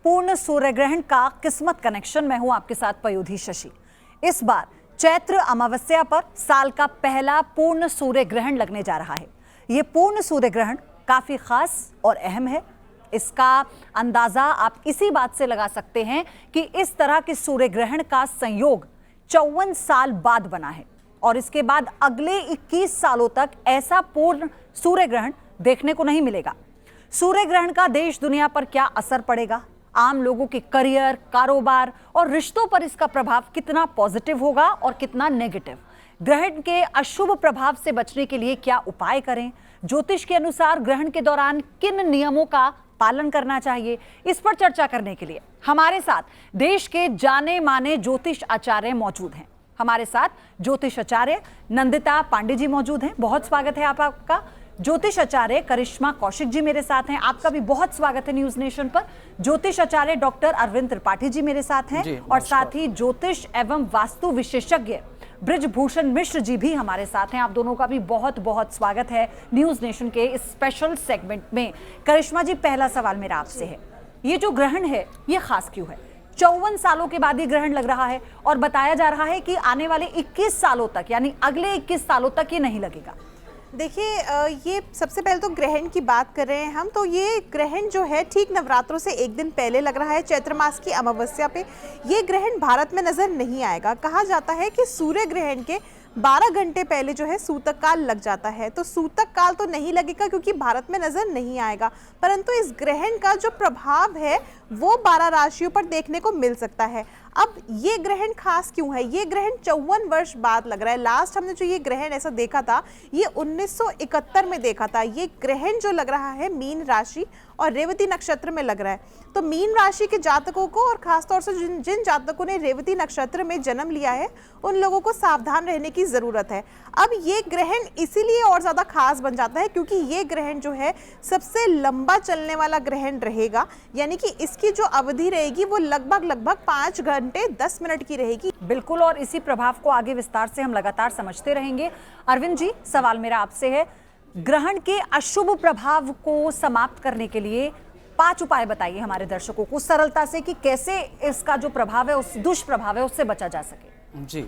पूर्ण सूर्य ग्रहण का किस्मत कनेक्शन। मैं हूं आपके साथ पयोधी शशि। इस बार चैत्र अमावस्या पर साल का पहला पूर्ण सूर्य ग्रहण लगने जा रहा है। यह पूर्ण सूर्य ग्रहण काफी खास और अहम है। इसका अंदाजा आप इसी बात से लगा सकते हैं कि इस तरह के सूर्य ग्रहण का संयोग 54 साल बाद बना है और इसके बाद अगले 21 सालों तक ऐसा पूर्ण सूर्य ग्रहण देखने को नहीं मिलेगा। सूर्य ग्रहण का देश दुनिया पर क्या असर पड़ेगा, आम लोगों के करियर, कारोबार और रिश्तों पर इसका प्रभाव कितना पॉजिटिव होगा और कितना नेगेटिव, ग्रहण के अशुभ प्रभाव से बचने के लिए क्या उपाय करें, ज्योतिष के अनुसार ग्रहण के दौरान किन नियमों का पालन करना चाहिए, इस पर चर्चा करने के लिए हमारे साथ देश के जाने माने ज्योतिष आचार्य मौजूद हैं। हमारे साथ ज्योतिष आचार्य नंदिता पांडे जी मौजूद हैं। बहुत स्वागत है आपका। ज्योतिष आचार्य करिश्मा कौशिक जी मेरे साथ हैं, आपका भी बहुत स्वागत है न्यूज नेशन पर। ज्योतिष आचार्य डॉक्टर अरविंद त्रिपाठी जी मेरे साथ हैं और साथ ही ज्योतिष एवं वास्तु विशेषज्ञ ब्रिजभूषण मिश्र जी भी हमारे साथ हैं। आप दोनों का भी बहुत बहुत स्वागत है न्यूज नेशन के इस स्पेशल सेगमेंट में। करिश्मा जी, पहला सवाल मेरा आपसे है, ये जो ग्रहण है ये खास क्यों है? 54 सालों के बाद ये ग्रहण लग रहा है और बताया जा रहा है कि आने वाले 21 सालों तक, यानी अगले 21 सालों तक ये नहीं लगेगा। देखिए, ये सबसे पहले तो ग्रहण की बात कर रहे हैं हम, तो ये ग्रहण जो है ठीक नवरात्रों से एक दिन पहले लग रहा है, चैत्र मास की अमावस्या पे। ये ग्रहण भारत में नजर नहीं आएगा। कहा जाता है कि सूर्य ग्रहण के 12 घंटे पहले जो है सूतक काल लग जाता है, तो सूतक काल तो नहीं लगेगा क्योंकि भारत में नजर नहीं आएगा, परंतु इस ग्रहण का जो प्रभाव है वो 12 राशियों पर देखने को मिल सकता है। अब ये ग्रहण खास क्यों है? ये ग्रहण 54 वर्ष बाद लग रहा है। लास्ट हमने जो ये ग्रहण ऐसा देखा था ये 1971 में देखा था। ये ग्रहण जो लग रहा है मीन राशि और रेवती नक्षत्र में लग रहा है। तो मीन राशि के जातकों को और खासतौर से जिन जातकों ने रेवती नक्षत्र में जन्म लिया है उन लोगों को सावधान रहने की जरूरत है। अब ये ग्रहण इसीलिए और ज्यादा खास बन जाता है क्योंकि ये ग्रहण जो है सबसे लंबा चलने वाला ग्रहण रहेगा, यानी कि इसकी जो अवधि रहेगी वो लगभग 5 घंटे 10 मिनट की रहेगी। बिल्कुल, और इसी प्रभाव को आगे विस्तार से हम लगातार समझते रहेंगे। अरविंद जी, सवाल मेरा आपसे है, ग्रहण के अशुभ प्रभाव को समाप्त करने के लिए 5 उपाय बताइए हमारे दर्शकों को सरलता से कि कैसे इसका जो प्रभाव है, उस दुष्प्रभाव है, उससे बचा जा सके। जी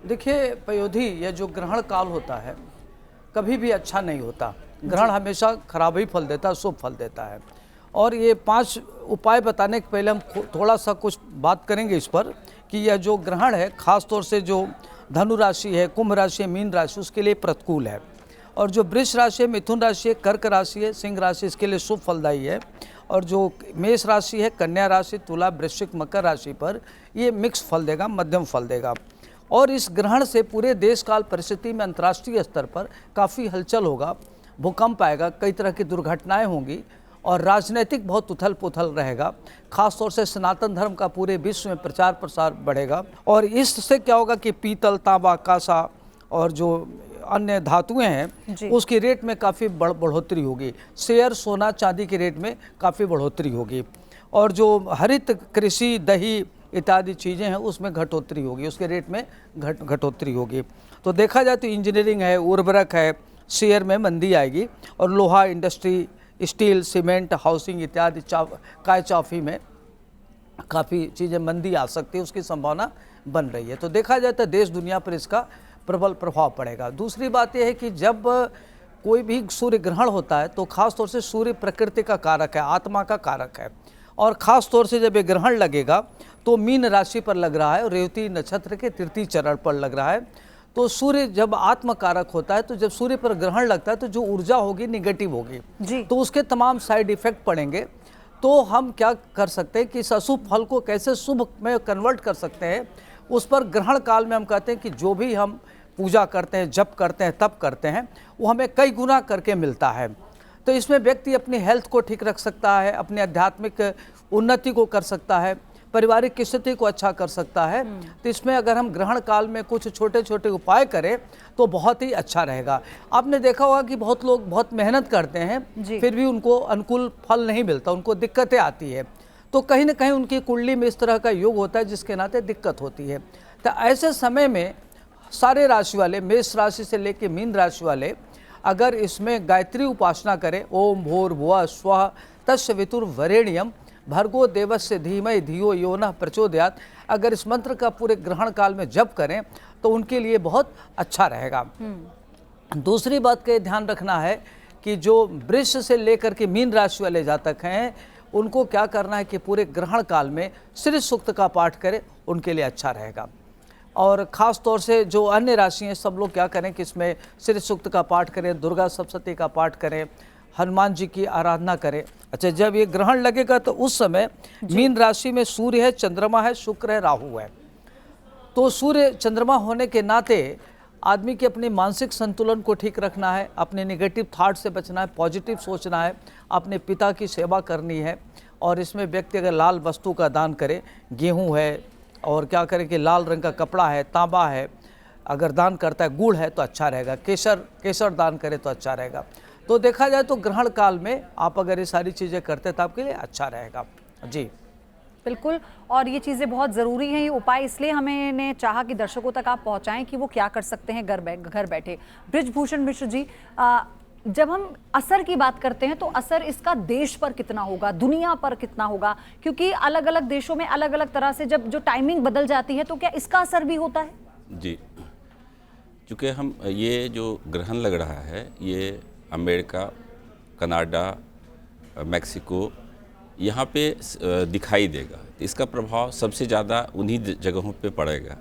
देखिए पयोधी, यह जो ग्रहण काल होता है कभी भी अच्छा नहीं होता। ग्रहण हमेशा खराब ही फल देता है, शुभ फल देता है। और ये 5 उपाय बताने के पहले हम थोड़ा सा कुछ बात करेंगे इस पर कि यह जो ग्रहण है खास तौर से जो धनु राशि है, कुंभ राशि है, मीन राशि, उसके लिए प्रतिकूल है। और जो वृष राशि है, मिथुन राशि है, कर्क राशि है, सिंह राशि, इसके लिए शुभ फलदायी है। और जो मेष राशि है, कन्या राशि, तुला, वृश्चिक, मकर राशि पर ये मिक्स फल देगा, मध्यम फल देगा। और इस ग्रहण से पूरे देश काल परिस्थिति में अंतर्राष्ट्रीय स्तर पर काफ़ी हलचल होगा, भूकंप आएगा, कई तरह की दुर्घटनाएं होंगी और राजनीतिक बहुत उथल पुथल रहेगा। खासतौर से सनातन धर्म का पूरे विश्व में प्रचार प्रसार बढ़ेगा। और इससे क्या होगा कि पीतल, तांबा, कांसा और जो अन्य धातुएं हैं उसकी रेट में काफ़ी बढ़ोतरी होगी। शेयर, सोना, चांदी के रेट में काफ़ी बढ़ोतरी होगी। और जो हरित कृषि, दही इत्यादि चीज़ें हैं उसमें घटोतरी होगी, उसके रेट में घटोतरी होगी। तो देखा जाए तो इंजीनियरिंग है, उर्वरक है, शेयर में मंदी आएगी। और लोहा इंडस्ट्री, स्टील, सीमेंट, हाउसिंग इत्यादि, काय चॉफी में काफ़ी चीज़ें मंदी आ सकती है, उसकी संभावना बन रही है। तो देखा जाए तो देश दुनिया पर इसका प्रबल प्रभाव पड़ेगा। दूसरी बात यह है कि जब कोई भी सूर्य ग्रहण होता है तो खास तौर से सूर्य प्रकृति का कारक है, आत्मा का कारक है। और ख़ास तौर से जब ये ग्रहण लगेगा तो मीन राशि पर लग रहा है और रेवती नक्षत्र के तृतीय चरण पर लग रहा है। तो सूर्य जब आत्म कारक होता है तो जब सूर्य पर ग्रहण लगता है तो जो ऊर्जा होगी निगेटिव होगी, तो उसके तमाम साइड इफेक्ट पड़ेंगे। तो हम क्या कर सकते हैं कि इस अशुभ फल को कैसे शुभ में कन्वर्ट कर सकते हैं, उस पर ग्रहण काल में हम कहते हैं कि जो भी हम पूजा करते हैं, जप करते हैं, तप करते हैं, वो हमें कई गुना करके मिलता है। तो इसमें व्यक्ति अपनी हेल्थ को ठीक रख सकता है, अपने आध्यात्मिक उन्नति को कर सकता है, पारिवारिक स्थिति को अच्छा कर सकता है। तो इसमें अगर हम ग्रहण काल में कुछ छोटे छोटे उपाय करें तो बहुत ही अच्छा रहेगा। आपने देखा होगा कि बहुत लोग बहुत मेहनत करते हैं फिर भी उनको अनुकूल फल नहीं मिलता, उनको दिक्कतें आती है। तो कहीं ना कहीं उनकी कुंडली में इस तरह का योग होता है जिसके नाते दिक्कत होती है। तो ऐसे समय में सारे राशि वाले, मेष राशि से लेकर मीन राशि वाले, अगर इसमें गायत्री उपासना करें, ओम भूर्भुवः स्वः तस्य वितुर्वरेण्यम भर्गो देवस्य धीमहि धियो यो नः प्रचोदयात्, अगर इस मंत्र का पूरे ग्रहण काल में जप करें तो उनके लिए बहुत अच्छा रहेगा। दूसरी बात का ध्यान रखना है कि जो वृष से लेकर के मीन राशि वाले जातक हैं उनको क्या करना है कि पूरे ग्रहण काल में श्री सूक्त का पाठ करें, उनके लिए अच्छा रहेगा। और ख़ास तौर से जो अन्य राशि हैं सब लोग क्या करें कि इसमें श्री सूक्त का पाठ करें, दुर्गा सप्तशती का पाठ करें, हनुमान जी की आराधना करें। अच्छा, जब ये ग्रहण लगेगा तो उस समय मीन राशि में सूर्य है, चंद्रमा है, शुक्र है, राहु है। तो सूर्य चंद्रमा होने के नाते आदमी के अपने मानसिक संतुलन को ठीक रखना है, अपने नेगेटिव थाट से बचना है, पॉजिटिव सोचना है, अपने पिता की सेवा करनी है। और इसमें व्यक्ति अगर लाल वस्तु का दान करे, गेहूं है और क्या करें कि लाल रंग का कपड़ा है, तांबा है, अगर दान करता है, गुड़ है तो अच्छा रहेगा, केसर दान करे तो अच्छा रहेगा। तो देखा जाए तो ग्रहण काल में आप अगर ये सारी चीज़ें करते तो आपके लिए अच्छा रहेगा। जी बिल्कुल, और ये चीज़ें बहुत ज़रूरी हैं, ये उपाय इसलिए हमने चाहा कि दर्शकों तक आप पहुंचाएं कि वो क्या कर सकते हैं घर बैठे। बृजभूषण मिश्र जी, जब हम असर की बात करते हैं तो असर इसका देश पर कितना होगा, दुनिया पर कितना होगा, क्योंकि अलग अलग देशों में अलग अलग तरह से जब जो टाइमिंग बदल जाती है तो क्या इसका असर भी होता है? जी, चूँकि हम ये जो ग्रहण लग रहा है ये अमेरिका, कनाडा, मैक्सिको यहाँ पे दिखाई देगा, तो इसका प्रभाव सबसे ज़्यादा उन्हीं जगहों पे पड़ेगा।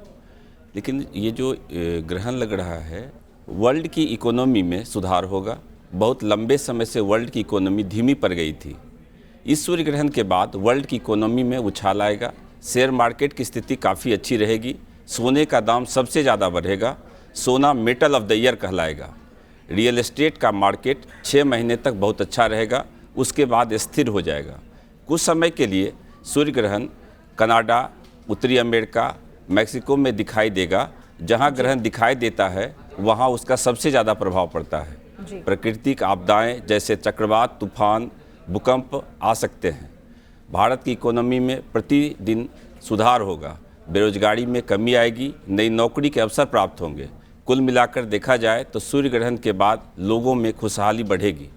लेकिन ये जो ग्रहण लग रहा है वर्ल्ड की इकोनॉमी में सुधार होगा। बहुत लंबे समय से वर्ल्ड की इकोनॉमी धीमी पड़ गई थी। इस सूर्य ग्रहण के बाद वर्ल्ड की इकोनॉमी में उछाल आएगा, शेयर मार्केट की स्थिति काफ़ी अच्छी रहेगी, सोने का दाम सबसे ज़्यादा बढ़ेगा, सोना मेटल ऑफ द ईयर कहलाएगा। रियल एस्टेट का मार्केट 6 महीने तक बहुत अच्छा रहेगा, उसके बाद स्थिर हो जाएगा। कुछ समय के लिए सूर्य ग्रहण कनाडा, उत्तरी अमेरिका, मैक्सिको में दिखाई देगा। जहां ग्रहण दिखाई देता है वहां उसका सबसे ज़्यादा प्रभाव पड़ता है। प्राकृतिक आपदाएं जैसे चक्रवात, तूफान, भूकंप आ सकते हैं। भारत की इकोनॉमी में प्रतिदिन सुधार होगा, बेरोजगारी में कमी आएगी, नई नौकरी के अवसर प्राप्त होंगे। कुल मिलाकर देखा जाए तो सूर्य ग्रहण के बाद लोगों में खुशहाली बढ़ेगी।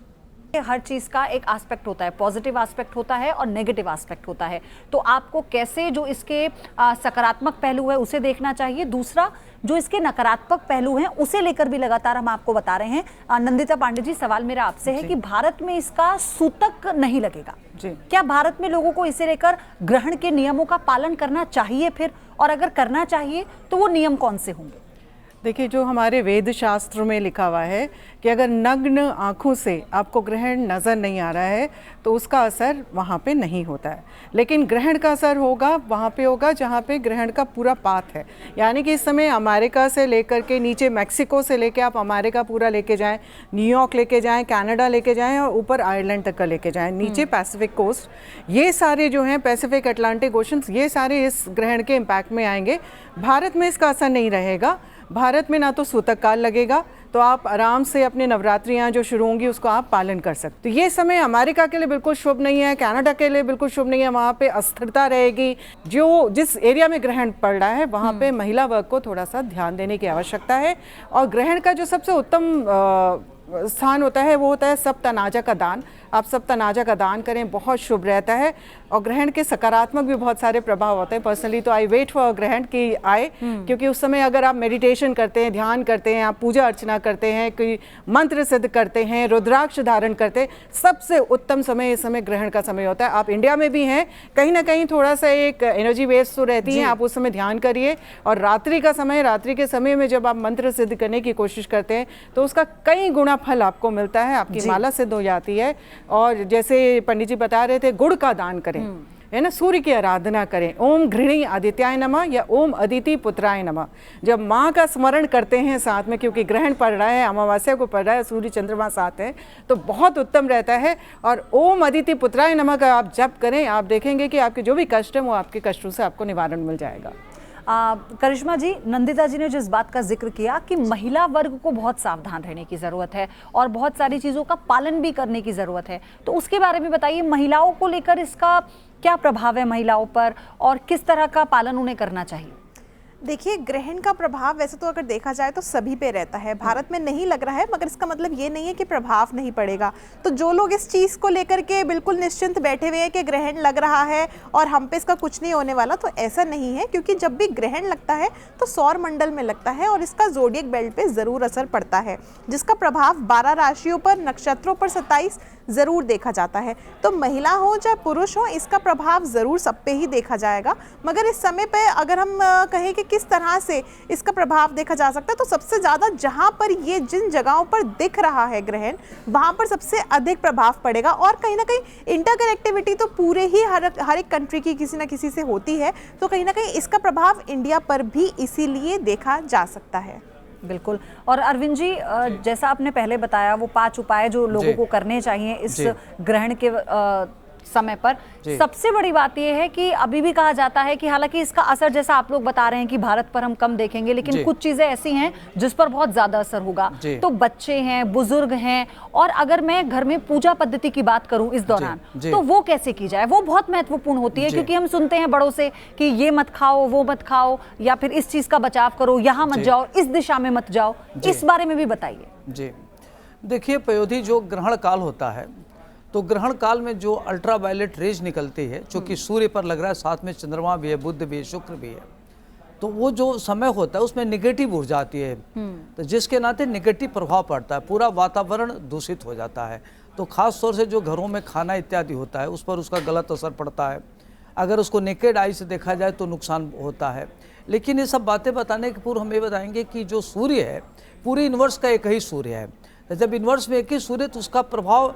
हर चीज का एक एस्पेक्ट होता है, पॉजिटिव एस्पेक्ट होता है और नेगेटिव एस्पेक्ट होता है। तो आपको कैसे जो इसके सकारात्मक पहलू है उसे देखना चाहिए, दूसरा जो इसके नकारात्मक पहलू हैं उसे लेकर भी लगातार हम आपको बता रहे हैं। नंदिता पांडे जी, सवाल मेरा आपसे है कि भारत में इसका सूतक नहीं लगेगा जी, क्या भारत में लोगों को इसे लेकर ग्रहण के नियमों का पालन करना चाहिए फिर, और अगर करना चाहिए तो वो नियम कौन से होंगे? देखिए, जो हमारे वेद शास्त्र में लिखा हुआ है कि अगर नग्न आँखों से आपको ग्रहण नज़र नहीं आ रहा है तो उसका असर वहाँ पे नहीं होता है। लेकिन ग्रहण का असर होगा वहाँ पे होगा जहाँ पे ग्रहण का पूरा पाथ है। यानी कि इस समय अमेरिका से लेकर के नीचे मैक्सिको से लेके आप अमेरिका पूरा लेके जाएं, न्यूयॉर्क लेके जाएं, कनाडा लेके जाएं और ऊपर आयरलैंड तक का लेके जाएं, नीचे पैसिफिक कोस्ट, ये सारे जो हैं पैसिफिक अटलांटिक ओशंस, ये सारे इस ग्रहण के इम्पैक्ट में आएंगे। भारत में इसका असर नहीं रहेगा। भारत में ना तो सूतक काल लगेगा, तो आप आराम से अपने नवरात्रियाँ जो शुरू होंगी उसको आप पालन कर सकते। तो ये समय अमेरिका के लिए बिल्कुल शुभ नहीं है, कनाडा के लिए बिल्कुल शुभ नहीं है। वहाँ पे अस्थिरता रहेगी। जो जिस एरिया में ग्रहण पड़ रहा है वहाँ पे महिला वर्ग को थोड़ा सा ध्यान देने की आवश्यकता है। और ग्रहण का जो सबसे उत्तम स्थान होता है वो होता है सप्तनाजा का दान। आप सप्तनाजा का दान करें, बहुत शुभ रहता है। और ग्रहण के सकारात्मक भी बहुत सारे प्रभाव होते हैं। पर्सनली तो आई वेट फॉर ग्रहण की आए, क्योंकि उस समय अगर आप मेडिटेशन करते हैं, ध्यान करते हैं, आप पूजा अर्चना करते हैं, कोई मंत्र सिद्ध करते हैं, रुद्राक्ष धारण करते हैं, सबसे उत्तम समय इस समय ग्रहण का समय होता है। आप इंडिया में भी हैं, कहीं ना कहीं थोड़ा सा एक एनर्जी वेस्ट तो रहती है, आप उस समय ध्यान करिए। और रात्रि का समय, रात्रि के समय में जब आप मंत्र सिद्ध करने की कोशिश करते हैं तो उसका कई गुना फल आपको मिलता है, आपकी माला सिद्ध हो जाती है। और जैसे पंडित जी बता रहे थे, गुड़ का दान करें, है ना, सूर्य की आराधना करें, ओम घृणी आदित्याय नमः या ओम अदिति पुत्राय नमः। जब माँ का स्मरण करते हैं साथ में, क्योंकि ग्रहण पड़ रहा है, अमावस्या को पड़ रहा है, सूर्य चंद्रमा साथ है, तो बहुत उत्तम रहता है। और ओम अदिति पुत्राय नमः का आप जप करें, आप देखेंगे कि आपके जो भी कष्ट है वो आपके कष्टों से आपको निवारण मिल जाएगा। करिश्मा जी, नंदिता जी ने जिस बात का जिक्र किया कि महिला वर्ग को बहुत सावधान रहने की ज़रूरत है और बहुत सारी चीज़ों का पालन भी करने की ज़रूरत है, तो उसके बारे में बताइए, महिलाओं को लेकर इसका क्या प्रभाव है महिलाओं पर और किस तरह का पालन उन्हें करना चाहिए? देखिए, ग्रहण का प्रभाव वैसे तो अगर देखा जाए तो सभी पे रहता है। भारत में नहीं लग रहा है, मगर इसका मतलब ये नहीं है कि प्रभाव नहीं पड़ेगा। तो जो लोग इस चीज़ को लेकर के बिल्कुल निश्चिंत बैठे हुए हैं कि ग्रहण लग रहा है और हम पे इसका कुछ नहीं होने वाला, तो ऐसा नहीं है, क्योंकि जब भी ग्रहण लगता है तो सौर मंडल में लगता है और इसका ज़ोडिएक बेल्ट पे ज़रूर असर पड़ता है, जिसका प्रभाव 12 राशियों पर, नक्षत्रों पर 27 ज़रूर देखा जाता है। तो महिला हो चाहे पुरुष हो, इसका प्रभाव ज़रूर सब पे ही देखा जाएगा। मगर इस समय पे अगर हम कहें कि किस तरह से इसका प्रभाव देखा जा सकता है, तो सबसे ज़्यादा जहाँ पर ये जिन जगहों पर दिख रहा है ग्रहण, वहाँ पर सबसे अधिक प्रभाव पड़ेगा। और कहीं ना कहीं इंटरकनेक्टिविटी तो पूरे ही हर एक कंट्री की किसी ना किसी से होती है, तो कहीं ना कहीं इसका प्रभाव इंडिया पर भी इसीलिए देखा जा सकता है। बिल्कुल। और अरविंद जी, जैसा आपने पहले बताया, वो 5 उपाय जो लोगों को करने चाहिए इस ग्रहण के समय पर, सबसे बड़ी बात यह है कि अभी भी कहा जाता है कि हालांकि इसका असर, जैसा आप लोग बता रहे हैं कि भारत पर हम कम देखेंगे, लेकिन कुछ चीजें ऐसी हैं जिस पर बहुत ज्यादा असर होगा। तो बच्चे हैं, बुजुर्ग हैं, और अगर मैं घर में पूजा पद्धति की बात करूं इस दौरान, तो वो कैसे की जाए, वो बहुत महत्वपूर्ण होती है। क्योंकि हम सुनते हैं बड़ों से कि ये मत खाओ, वो मत खाओ, या फिर इस चीज का बचाव करो, यहाँ मत जाओ, इस दिशा में मत जाओ। इस बारे में भी बताइए। जी, देखिए पयोधी, जो ग्रहण काल होता है, तो ग्रहण काल में जो अल्ट्रावायलेट रेज निकलती है, जो कि सूर्य पर लग रहा है, साथ में चंद्रमा भी है, बुध भी है, शुक्र भी है, तो वो जो समय होता है उसमें निगेटिव ऊर्जा आती है, तो जिसके नाते निगेटिव प्रभाव पड़ता है, पूरा वातावरण दूषित हो जाता है। तो खास तौर से जो घरों में खाना इत्यादि होता है उस पर उसका गलत असर पड़ता है। अगर उसको नेकेड आई से देखा जाए तो नुकसान होता है। लेकिन ये सब बातें बताने के पूर्व हम ये बताएंगे कि जो सूर्य है, पूरे यूनिवर्स का एक ही सूर्य है। जब यूनिवर्स में एक ही सूर्य, तो उसका प्रभाव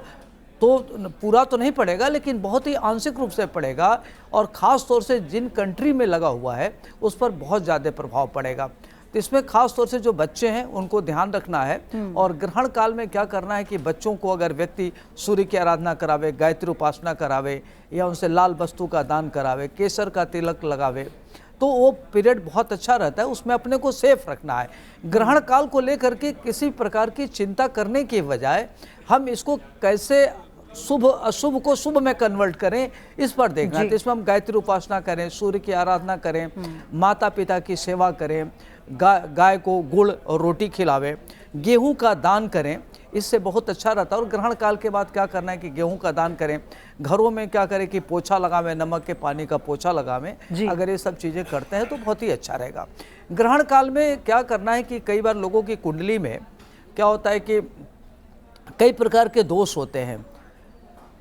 तो पूरा तो नहीं पड़ेगा, लेकिन बहुत ही आंशिक रूप से पड़ेगा, और ख़ास तौर से जिन कंट्री में लगा हुआ है उस पर बहुत ज़्यादा प्रभाव पड़ेगा। तो इसमें खास तौर से जो बच्चे हैं उनको ध्यान रखना है। और ग्रहण काल में क्या करना है कि बच्चों को अगर व्यक्ति सूर्य की आराधना करावे, गायत्री उपासना करावे, या उनसे लाल वस्तु का दान करावे, केसर का तिलक लगावे, तो वो पीरियड बहुत अच्छा रहता है। उसमें अपने को सेफ रखना है। ग्रहण काल को लेकर के किसी प्रकार की चिंता करने के बजाय हम इसको कैसे शुभ अशुभ को शुभ में कन्वर्ट करें, इस पर देखना है। तो इसमें हम गायत्री उपासना करें, सूर्य की आराधना करें, माता पिता की सेवा करें, गाय को गुड़ और रोटी खिलावें, गेहूं का दान करें, इससे बहुत अच्छा रहता है। और ग्रहण काल के बाद क्या करना है कि गेहूं का दान करें, घरों में क्या करें कि पोछा लगावें, नमक के पानी का पोछा लगावें। अगर ये सब चीज़ें करते हैं तो बहुत ही अच्छा रहेगा। ग्रहण काल में क्या करना है कि कई बार लोगों की कुंडली में क्या होता है कि कई प्रकार के दोष होते हैं,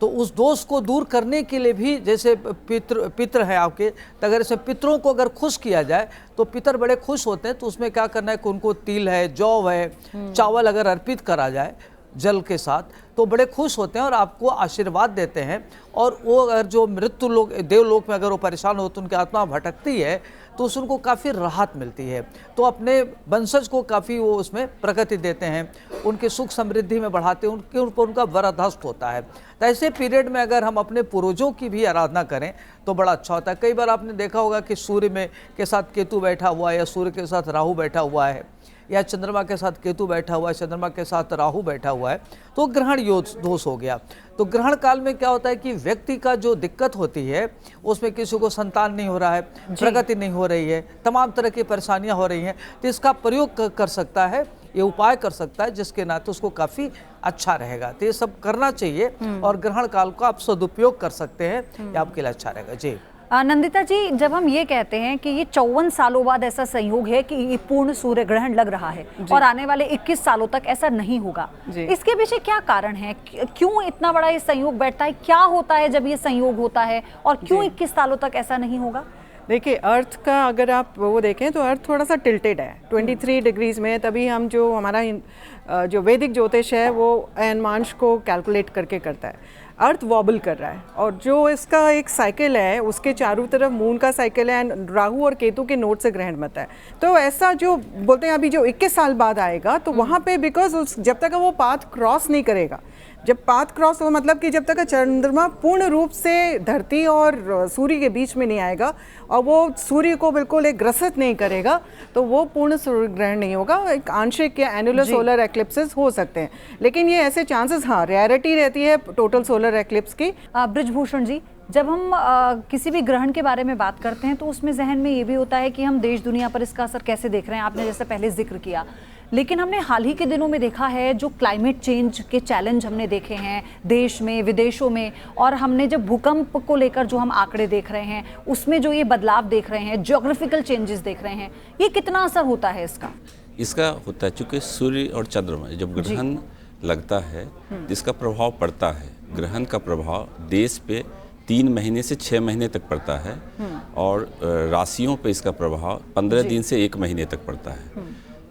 तो उस दोष को दूर करने के लिए भी, जैसे पितृ है आपके, तो अगर इसे पितरों को अगर खुश किया जाए तो पितर बड़े खुश होते हैं। तो उसमें क्या करना है कि उनको तिल है, जौ है, चावल अगर अर्पित करा जाए जल के साथ, तो बड़े खुश होते हैं और आपको आशीर्वाद देते हैं। और वो अगर जो मृत्यु लोग, देवलोक में अगर वो परेशान हो तो उनकी आत्मा भटकती है, तो उससे उनको काफ़ी राहत मिलती है। तो अपने वंशज को काफ़ी वो उसमें प्रगति देते हैं, उनकी सुख समृद्धि में बढ़ाते हैं, उनके ऊपर उनका वरदास्त होता है। तो ऐसे पीरियड में अगर हम अपने पूर्वजों की भी आराधना करें तो बड़ा अच्छा होता है। कई बार आपने देखा होगा कि सूर्य में के साथ केतु बैठा हुआ है, या सूर्य के साथ राहु बैठा हुआ है, या चंद्रमा के साथ केतु बैठा हुआ है, चंद्रमा के साथ राहु बैठा हुआ है, तो ग्रहण दोष हो गया। तो ग्रहण काल में क्या होता है कि व्यक्ति का जो दिक्कत होती है, उसमें किसी को संतान नहीं हो रहा है, प्रगति नहीं हो रही है, तमाम तरह की परेशानियां हो रही हैं, तो इसका प्रयोग कर सकता है, ये उपाय कर सकता है, जिसके नाते उसको काफ़ी अच्छा रहेगा। तो ये सब करना चाहिए और ग्रहण काल को आप सदुपयोग कर सकते हैं, ये आपके लिए अच्छा रहेगा। जी नंदिता जी, जब हम ये कहते हैं कि ये 54 सालों बाद ऐसा संयोग है कि ये पूर्ण सूर्य ग्रहण लग रहा है और आने वाले 21 सालों तक ऐसा नहीं होगा, इसके पीछे क्या कारण है? क्यों इतना बड़ा ये संयोग बैठता है? क्या होता है जब ये संयोग होता है, और क्यों 21 सालों तक ऐसा नहीं होगा? देखिए, अर्थ का अगर आप वो देखें तो अर्थ थोड़ा सा टिल्टेड है 23 डिग्रीज में, तभी हम जो हमारा जो वैदिक ज्योतिष है वो अयनमांश को कैलकुलेट करके करता है। अर्थ वॉबल कर रहा है, और जो इसका एक साइकिल है उसके चारों तरफ मून का साइकिल है, एंड राहु और केतु के नोट से ग्रहण बनता है। तो ऐसा जो बोलते हैं अभी जो 21 साल बाद आएगा, तो वहाँ पे बिकॉज जब तक वो पाथ क्रॉस नहीं करेगा, जब पाथ क्रॉस हो मतलब कि जब तक चंद्रमा पूर्ण रूप से धरती और सूर्य के बीच में नहीं आएगा और वो सूर्य को बिल्कुल एक ग्रसित नहीं करेगा, तो वो पूर्ण सूर्य ग्रहण नहीं होगा। एक आंशिक या एनुलर सोलर एक्लिप्सेस हो सकते हैं, लेकिन ये ऐसे चांसेस, हाँ, रेयरिटी रहती है टोटल सोलर एक्लिप्स की। ब्रिजभूषण जी, जब हम किसी भी ग्रहण के बारे में बात करते हैं तो उसमें जहन में ये भी होता है कि हम देश दुनिया पर इसका असर कैसे देख रहे हैं, आपने जैसे पहले जिक्र किया। लेकिन हमने हाल ही के दिनों में देखा है जो क्लाइमेट चेंज के चैलेंज हमने देखे हैं देश में विदेशों में, और हमने जब भूकंप को लेकर जो हम आंकड़े देख रहे हैं उसमें जो ये बदलाव देख रहे हैं, ज्योग्राफिकल चेंजेस देख रहे हैं, ये कितना असर होता है इसका? इसका होता है चूँकि सूर्य और चंद्रमा जब ग्रहण लगता है जिसका प्रभाव पड़ता है, ग्रहण का प्रभाव देश पे 3 महीने से 6 महीने तक पड़ता है और राशियों पे इसका प्रभाव 15 दिन से 1 महीने तक पड़ता है।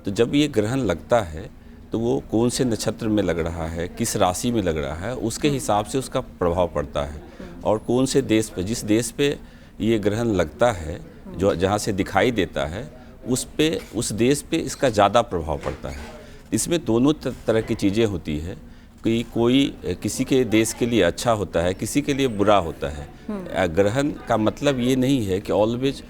तो जब ये ग्रहण लगता है तो वो कौन से नक्षत्र में लग रहा है, किस राशि में लग रहा है, उसके हिसाब से उसका प्रभाव पड़ता है। और कौन से देश पे, जिस देश पे ये ग्रहण लगता है, जो जहाँ से दिखाई देता है उस देश पे इसका ज़्यादा प्रभाव पड़ता है। इसमें दोनों तरह की चीज़ें होती है कि कोई किसी के देश के लिए अच्छा होता है, किसी के लिए बुरा होता है। ग्रहण का मतलब ये नहीं है कि ऑलवेज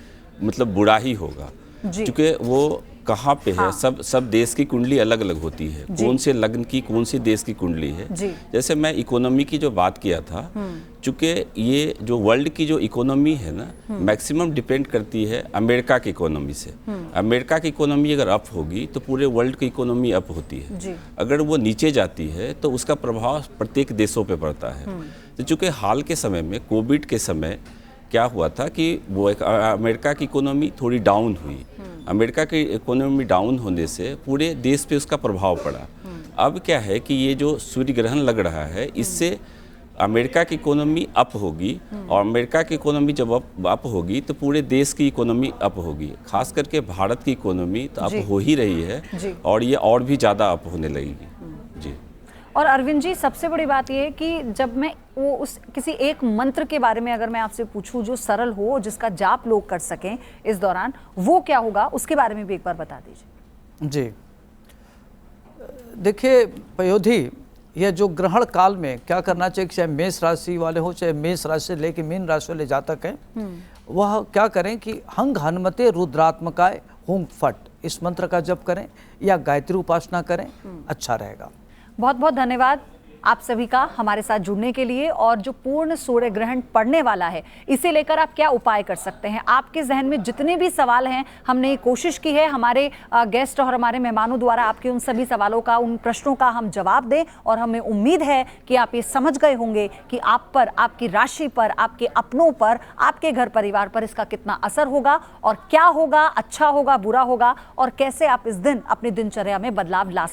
मतलब बुरा ही होगा, क्योंकि वो कहाँ पे है, सब देश की कुंडली अलग अलग होती है, कौन से लग्न की कौन से देश की कुंडली है। जैसे मैं इकोनॉमी की जो बात किया था, चूँकि ये जो वर्ल्ड की जो इकोनॉमी है ना, मैक्सिमम डिपेंड करती है अमेरिका की इकोनॉमी से। अमेरिका की इकोनॉमी अगर अप होगी तो पूरे वर्ल्ड की इकोनॉमी अप होती है, अगर वो नीचे जाती है तो उसका प्रभाव प्रत्येक देशों पे पड़ता है। तो चूँकि हाल के समय में कोविड के समय क्या हुआ था कि वो एक अमेरिका की इकोनॉमी थोड़ी डाउन हुई, अमेरिका की इकोनॉमी डाउन होने से पूरे देश पे उसका प्रभाव पड़ा। अब क्या है कि ये जो सूर्य ग्रहण लग रहा है इससे अमेरिका की इकोनॉमी अप होगी, और अमेरिका की इकोनॉमी जब अप होगी तो पूरे देश की इकोनॉमी अप होगी। खास करके भारत की इकोनॉमी तो अप हो ही रही है और ये और भी ज़्यादा अप होने लगेगी। जी। और अरविंद जी, सबसे बड़ी बात यह है कि जब मैं वो उस किसी एक मंत्र के बारे में अगर मैं आपसे पूछूं जो सरल हो, जिसका जाप लोग कर सकें इस दौरान, वो क्या होगा, उसके बारे में भी एक बार बता दीजिए। जी देखिए पयोधी, यह जो ग्रहण काल में क्या करना चाहिए, चाहे मेष राशि वाले हो, चाहे मेष राशि से लेकर मीन राशि वाले जातक हैं, वह क्या करें कि हंग हनुमते रुद्रात्मकाय हुंग फट इस मंत्र का जप करें या गायत्री उपासना करें, अच्छा रहेगा। बहुत बहुत धन्यवाद आप सभी का हमारे साथ जुड़ने के लिए। और जो पूर्ण सूर्य ग्रहण पड़ने वाला है, इसे लेकर आप क्या उपाय कर सकते हैं, आपके जहन में जितने भी सवाल हैं, हमने कोशिश की है हमारे गेस्ट और हमारे मेहमानों द्वारा आपके उन सभी सवालों का, उन प्रश्नों का हम जवाब दें। और हमें उम्मीद है कि आप ये समझ गए होंगे कि आप पर, आपकी राशि पर, आपके अपनों पर, आपके घर परिवार पर इसका कितना असर होगा और क्या होगा, अच्छा होगा, बुरा होगा, और कैसे आप इस दिन अपनी दिनचर्या में बदलाव ला सकते हैं।